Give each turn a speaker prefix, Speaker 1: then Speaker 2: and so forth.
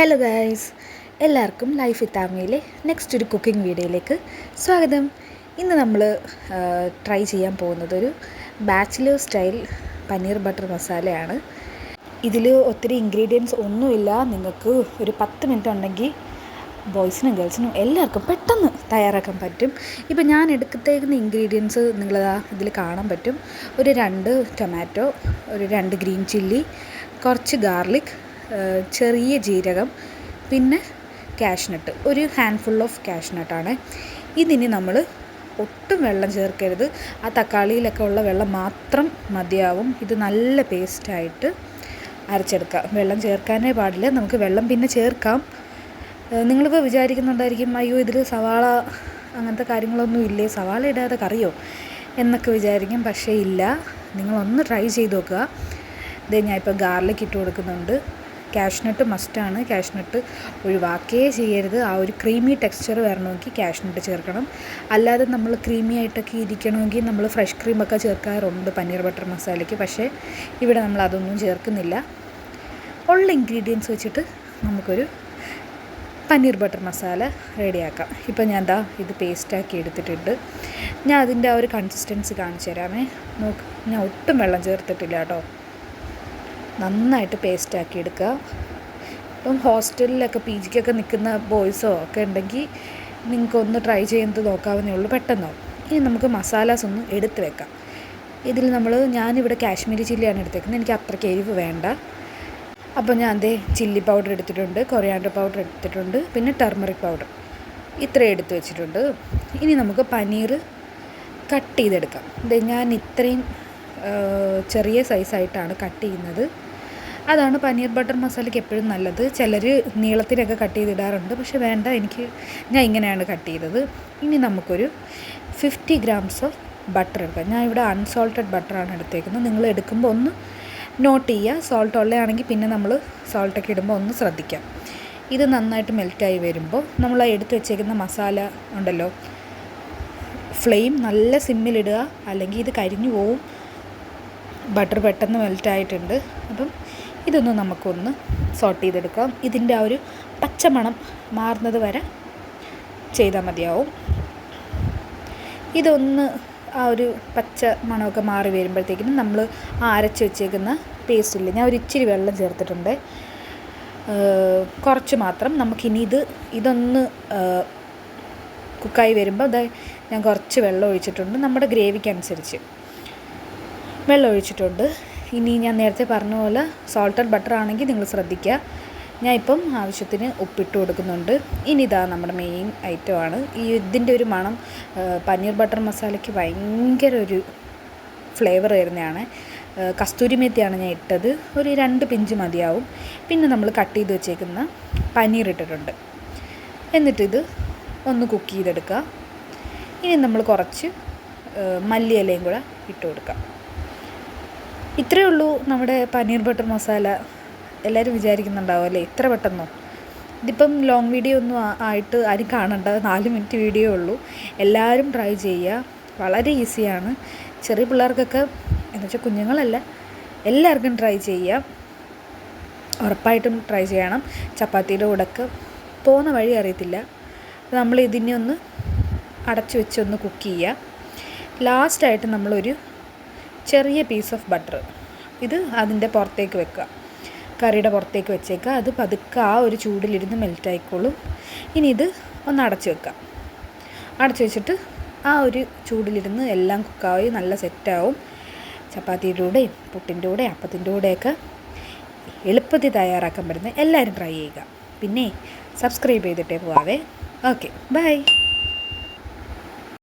Speaker 1: Hello guys, എല്ലാവർക്കും life with ആമയിലെ next ഒരു cooking വീഡിയോയിലേക്ക് സ്വാഗതം. ഇന്ന് നമ്മൾ ട്രൈ ചെയ്യാൻ പോകുന്നത് ഒരു ബാച്ചിലർ സ്റ്റൈൽ പനീർ ബട്ടർ മസാലയാണ്. ഇതിൽ ഒത്തിരി ഇൻഗ്രീഡിയൻസ് ഒന്നുമില്ല. നിങ്ങൾക്ക് ഒരു 10 മിനിറ്റ് ഉണ്ടെങ്കിൽ ബോയ്സിനും ഗേൾസിനും എല്ലാവർക്കും പെട്ടെന്ന് തയ്യാറാക്കാൻ പറ്റും. ഇപ്പോൾ ഞാൻ എടുത്തേക്കുന്ന ഇൻഗ്രീഡിയൻസ് നിങ്ങളിതാ ഇതിൽ കാണാൻ പറ്റും. ഒരു 2 ടൊമാറ്റോ, ഒരു 2 ഗ്രീൻ ചില്ലി, കുറച്ച് ഗാർലിക്, ചെറിയ ജീരകം, പിന്നെ കാഷ്നട്ട്, ഒരു ഹാൻഡ്ഫുൾ ഓഫ് കാഷ്നട്ടാണ്. ഇതിന് നമ്മൾ ഒട്ടും വെള്ളം ചേർക്കരുത്. ആ തക്കാളിയിലൊക്കെ ഉള്ള വെള്ളം മാത്രം മതിയാവും. ഇത് നല്ല പേസ്റ്റായിട്ട് അരച്ചെടുക്കാം. വെള്ളം ചേർക്കാനേ പാടില്ല. നമുക്ക് വെള്ളം പിന്നെ ചേർക്കാം. നിങ്ങളിപ്പോൾ വിചാരിക്കുന്നുണ്ടായിരിക്കും, അയ്യോ ഇതിൽ സവാള അങ്ങനത്തെ കാര്യങ്ങളൊന്നും ഇല്ലേ, സവാള ഇടാതെ കറിയോ എന്നൊക്കെ വിചാരിക്കും. പക്ഷേ ഇല്ല, നിങ്ങളൊന്ന് ട്രൈ ചെയ്ത് നോക്കുക. ഇത് ഞാൻ ഇപ്പോൾ ഗാർലിക് ഇട്ട് കൊടുക്കുന്നുണ്ട്. കാഷ്നട്ട് മസ്റ്റാണ്. കാഷ്നട്ട് ഒഴിവാക്കേ ചെയ്യരുത്. ആ ഒരു ക്രീമി ടെക്സ്ചർ വരണമെങ്കിൽ കാഷ്നട്ട് ചേർക്കണം. അല്ലാതെ നമ്മൾ ക്രീമി ആയിട്ടൊക്കെ ഇരിക്കണമെങ്കിൽ നമ്മൾ ഫ്രഷ് ക്രീമൊക്കെ ചേർക്കാറുണ്ട് പനീർ ബട്ടർ മസാലയ്ക്ക്. പക്ഷേ ഇവിടെ നമ്മൾ അതൊന്നും ചേർക്കുന്നില്ല. ഉള്ള ഇൻഗ്രീഡിയൻസ് വെച്ചിട്ട് നമുക്കൊരു പനീർ ബട്ടർ മസാല റെഡിയാക്കാം. ഇപ്പോൾ ഞാൻ ഇത് പേസ്റ്റാക്കി എടുത്തിട്ടുണ്ട്. ഞാൻ അതിൻ്റെ ആ ഒരു കൺസിസ്റ്റൻസി കാണിച്ചു തരാമേ. നോക്ക്, ഞാൻ ഒട്ടും വെള്ളം ചേർത്തിട്ടില്ല കേട്ടോ. നന്നായിട്ട് പേസ്റ്റാക്കി എടുക്കുക. ഇപ്പം ഹോസ്റ്റലിലൊക്കെ PGക്കൊക്കെ നിൽക്കുന്ന ബോയ്സോ ഒക്കെ ഉണ്ടെങ്കിൽ നിങ്ങൾക്കൊന്ന് ട്രൈ ചെയ്യുന്നത് നോക്കാവുന്നേ ഉള്ളൂ, പെട്ടെന്നാവും. ഇനി നമുക്ക് മസാലാസ് ഒന്ന് എടുത്ത് വെക്കാം. ഇതിൽ ഞാനിവിടെ കാശ്മീരി ചില്ലിയാണ് എടുത്തേക്കുന്നത്. എനിക്ക് അത്രയ്ക്ക് എരിവ് വേണ്ട. അപ്പോൾ ഞാൻ ചില്ലി പൗഡർ എടുത്തിട്ടുണ്ട്, കൊറിയാണ്ടർ പൗഡർ എടുത്തിട്ടുണ്ട്, പിന്നെ ടർമറിക് പൗഡർ ഇത്രയും എടുത്ത് വെച്ചിട്ടുണ്ട്. ഇനി നമുക്ക് പനീർ കട്ട് ചെയ്തെടുക്കാം. ഞാൻ ഇത്രയും ചെറിയ സൈസായിട്ടാണ് കട്ട് ചെയ്യുന്നത്. അതാണ് പനീർ ബട്ടർ മസാലയ്ക്ക് എപ്പോഴും നല്ലത്. ചിലർ നീളത്തിനൊക്കെ കട്ട് ചെയ്തിടാറുണ്ട്, പക്ഷെ വേണ്ട, ഞാൻ ഇങ്ങനെയാണ് കട്ട് ചെയ്തത്. ഇനി നമുക്കൊരു 50 ഗ്രാംസ് ഓഫ് ബട്ടർ എടുക്കാം. ഞാൻ ഇവിടെ അൺസോൾട്ടഡ് ബട്ടറാണ് എടുത്തേക്കുന്നത്. നിങ്ങൾ എടുക്കുമ്പോൾ ഒന്ന് നോട്ട് ചെയ്യുക. സോൾട്ട് ഉള്ളതാണെങ്കിൽ പിന്നെ നമ്മൾ സോൾട്ടൊക്കെ ഇടുമ്പോൾ ഒന്ന് ശ്രദ്ധിക്കാം. ഇത് നന്നായിട്ട് മെൽറ്റായി വരുമ്പോൾ നമ്മൾ ആ എടുത്ത് വെച്ചേക്കുന്ന മസാല ഉണ്ടല്ലോ, ഫ്ലെയിം നല്ല സിമ്മിലിടുക, അല്ലെങ്കിൽ ഇത് കരിഞ്ഞു പോവും. ബട്ടർ പെട്ടെന്ന് മെൽറ്റായിട്ടുണ്ട്. അപ്പം ഇതൊന്ന് നമുക്കൊന്ന് സോട്ട് ചെയ്തെടുക്കാം. ഇതിൻ്റെ ആ ഒരു പച്ചമണം മാറുന്നത് വരെ ചെയ്താൽ മതിയാവും. ഇതൊന്ന് ആ ഒരു പച്ച മണമൊക്കെ മാറി വരുമ്പോഴത്തേക്കിനും നമ്മൾ ആ അരച്ച് വെച്ചേക്കുന്ന പേസ്റ്റില്ല, ഞാൻ ഒരു ഇച്ചിരി വെള്ളം ചേർത്തിട്ടുണ്ട്, കുറച്ച് മാത്രം. നമുക്കിനി ഇതൊന്ന് കുക്കായി വരുമ്പോൾ ഞാൻ കുറച്ച് വെള്ളം ഒഴിച്ചിട്ടുണ്ട്. നമ്മുടെ ഗ്രേവിക്ക് അനുസരിച്ച് വെള്ളം ഒഴിച്ചിട്ടുണ്ട്. ഇനി ഞാൻ നേരത്തെ പറഞ്ഞ പോലെ സോൾട്ടഡ് ബട്ടർ ആണെങ്കിൽ നിങ്ങൾ ശ്രദ്ധിക്കുക. ഞാൻ ഇപ്പം ആവശ്യത്തിന് ഉപ്പിട്ട് കൊടുക്കുന്നുണ്ട്. ഇനി നമ്മുടെ മെയിൻ ഐറ്റമാണ്. ഇതിൻ്റെ ഒരു മണം പനീർ ബട്ടർ മസാലയ്ക്ക് ഭയങ്കര ഒരു ഫ്ലേവർ വരുന്നതാണ്. കസ്തൂരി മേത്തിയാണ് ഞാൻ ഇട്ടത്. ഒരു 2 പിഞ്ച് മതിയാവും. പിന്നെ നമ്മൾ കട്ട് ചെയ്ത് വെച്ചേക്കുന്ന പനീർ ഇട്ടിട്ടുണ്ട്. എന്നിട്ടിത് ഒന്ന് കുക്ക് ചെയ്തെടുക്കുക. ഇനി നമ്മൾ കുറച്ച് മല്ലിയിലയും കൂടെ ഇട്ട് കൊടുക്കാം. ഇത്രയേ ഉള്ളൂ നമ്മുടെ പനീർ ബട്ടർ മസാല. എല്ലാവരും വിചാരിക്കുന്നുണ്ടാവും അല്ലേ, ഇത്ര പെട്ടെന്നോ? ഇതിപ്പം ലോങ് വീഡിയോ ഒന്നും ആയിട്ട് ആരും കാണണ്ട, 4 മിനിറ്റ് വീഡിയോ ഉള്ളൂ. എല്ലാവരും ട്രൈ ചെയ്യുക. വളരെ ഈസിയാണ്. ചെറിയ പിള്ളേർക്കൊക്കെ, എന്നുവെച്ചാൽ കുഞ്ഞുങ്ങളല്ല, എല്ലാവർക്കും ട്രൈ ചെയ്യാം. ഉറപ്പായിട്ടും ട്രൈ ചെയ്യണം. ചപ്പാത്തിയുടെ കൂടെയൊക്കെ പോകുന്ന വഴി അറിയത്തില്ല. നമ്മൾ ഇതിനെ ഒന്ന് അടച്ചു വെച്ചൊന്ന് കുക്ക് ചെയ്യുക. ലാസ്റ്റായിട്ട് നമ്മളൊരു ചെറിയ പീസ് ഓഫ് ബട്ടർ ഇത് അതിൻ്റെ പുറത്തേക്ക് വെക്കുക, കറിയുടെ പുറത്തേക്ക് വെച്ചേക്കുക. അത് പതുക്കെ ആ ഒരു ചൂടിലിരുന്ന് മെൽറ്റായിക്കോളും. ഇനി ഇത് ഒന്ന് അടച്ചു വെക്കാം. അടച്ചു വെച്ചിട്ട് ആ ഒരു ചൂടിലിരുന്ന് എല്ലാം കുക്കായി നല്ല സെറ്റാവും. ചപ്പാത്തിയുടെ കൂടെയും പുട്ടിൻ്റെ കൂടെ അപ്പത്തിൻ്റെ കൂടെയൊക്കെ എളുപ്പത്തിൽ തയ്യാറാക്കാൻ പറ്റുന്ന എല്ലാവരും ട്രൈ ചെയ്യുക. പിന്നെ സബ്സ്ക്രൈബ് ചെയ്തിട്ടേ പോവാവേ. Okay, by.